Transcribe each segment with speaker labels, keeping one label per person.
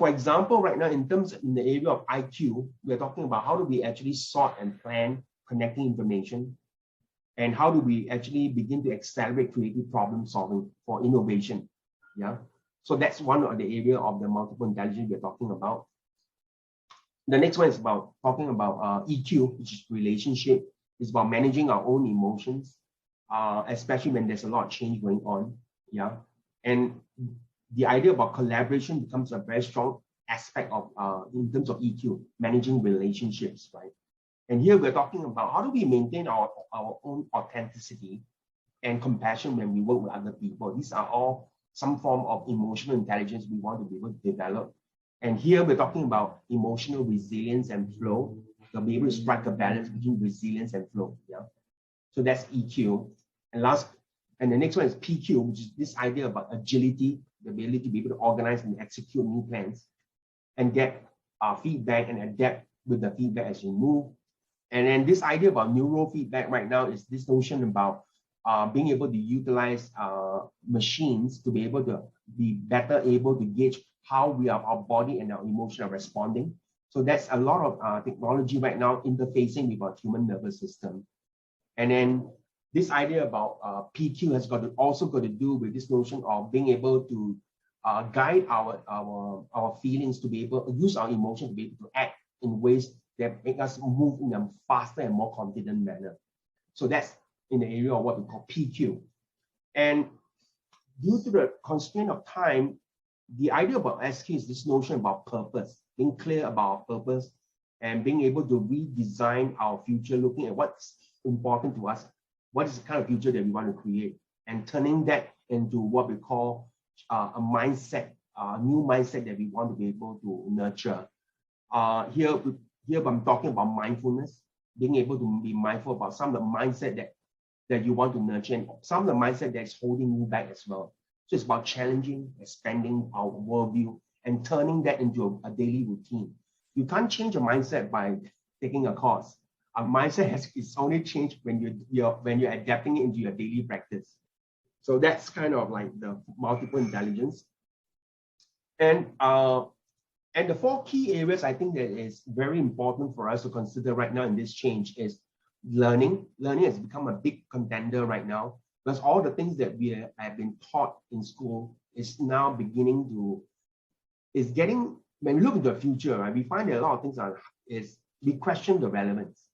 Speaker 1: for example, right now, in the area of IQ, we're talking about how do we actually sort and plan connecting information, and how do we actually begin to accelerate creative problem solving for innovation. Yeah. So that's one of the area of the multiple intelligence we're talking about. The next one is about talking about EQ, which is relationship. It's about managing our own emotions, especially when there's a lot of change going on. Yeah. And the idea about collaboration becomes a very strong aspect of in terms of EQ, managing relationships, right? And here we're talking about how do we maintain our own authenticity and compassion when we work with other people. These are all some form of emotional intelligence we want to be able to develop. And here we're talking about emotional resilience and flow. To be able to strike a balance between resilience and flow. Yeah. So that's EQ. And the next one is PQ, which is this idea about agility, the ability to be able to organize and execute new plans and get feedback and adapt with the feedback as you move. And then this idea about neurofeedback right now is this notion about being able to utilize machines to be able to be better able to gauge how our body and our emotion are responding. So that's a lot of technology right now interfacing with our human nervous system. And then this idea about PQ has also got to do with this notion of being able to guide our feelings, to be able to use our emotions to be able to act in ways that make us move in a faster and more confident manner. So that's in the area of what we call PQ. And due to the constraint of time, the idea about SQ is this notion about purpose, being clear about our purpose and being able to redesign our future, looking at what's important to us, what is the kind of future that we want to create, and turning that into what we call a mindset, a new mindset that we want to be able to nurture. Here I'm talking about mindfulness, being able to be mindful about some of the mindset that you want to nurture, and some of the mindset that's holding you back as well. So it's about challenging, expanding our worldview, and turning that into a daily routine. You can't change a mindset by taking a course. A mindset is only changed when you're adapting it into your daily practice. So that's kind of like the multiple intelligence. And the four key areas I think that is very important for us to consider right now in this change is learning. Learning has become a big contender right now, because all the things that we have been taught in school is now beginning to, when we look into the future, right, we find that a lot of things we question the relevance.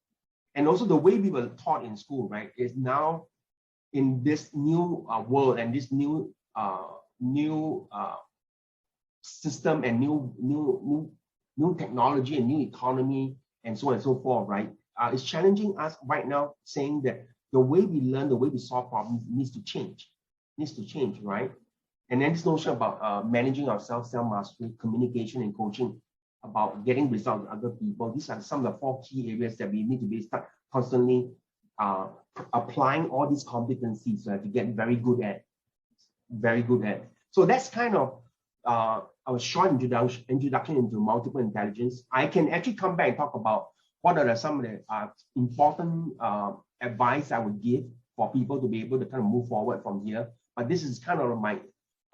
Speaker 1: And also the way we were taught in school, right, is now in this new world and this new system and new technology and new economy and so on and so forth, right? It's challenging us right now, saying that the way we learn, the way we solve problems needs to change, right? And then this notion about managing ourselves, self-mastery, communication and coaching, about getting results with other people. These are some of the four key areas that we need to start constantly applying all these competencies to get very good at. So that's kind of a short introduction into multiple intelligence. I can actually come back and talk about what are some of the important advice I would give for people to be able to kind of move forward from here. But this is kind of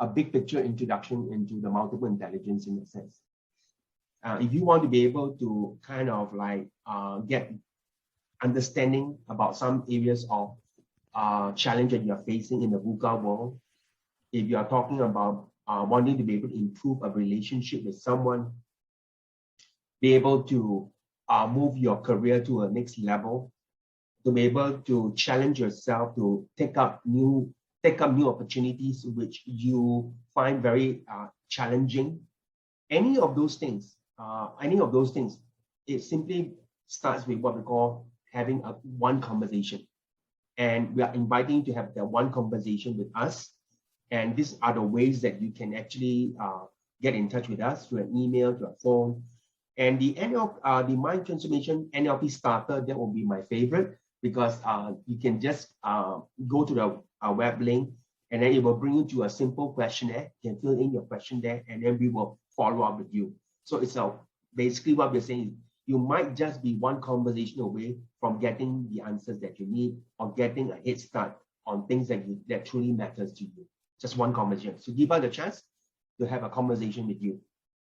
Speaker 1: a big picture introduction into the multiple intelligence in a sense. If you want to be able to kind of like get understanding about some areas of challenge that you're facing in the VUCA world, if you are talking about wanting to be able to improve a relationship with someone, be able to move your career to a next level, to be able to challenge yourself to take up new opportunities which you find very challenging, any of those things, it simply starts with what we call having one conversation. And we are inviting you to have that one conversation with us. And these are the ways that you can actually get in touch with us through an email, through a phone. And the the Mind Transformation NLP Starter, that will be my favorite, because you can just go to the web link, and then it will bring you to a simple questionnaire. You can fill in your question there, and then we will follow up with you. So it's basically what we're saying is you might just be one conversation away from getting the answers that you need, or getting a head start on things that truly matters to you. Just one conversation. So give us a chance to have a conversation with you.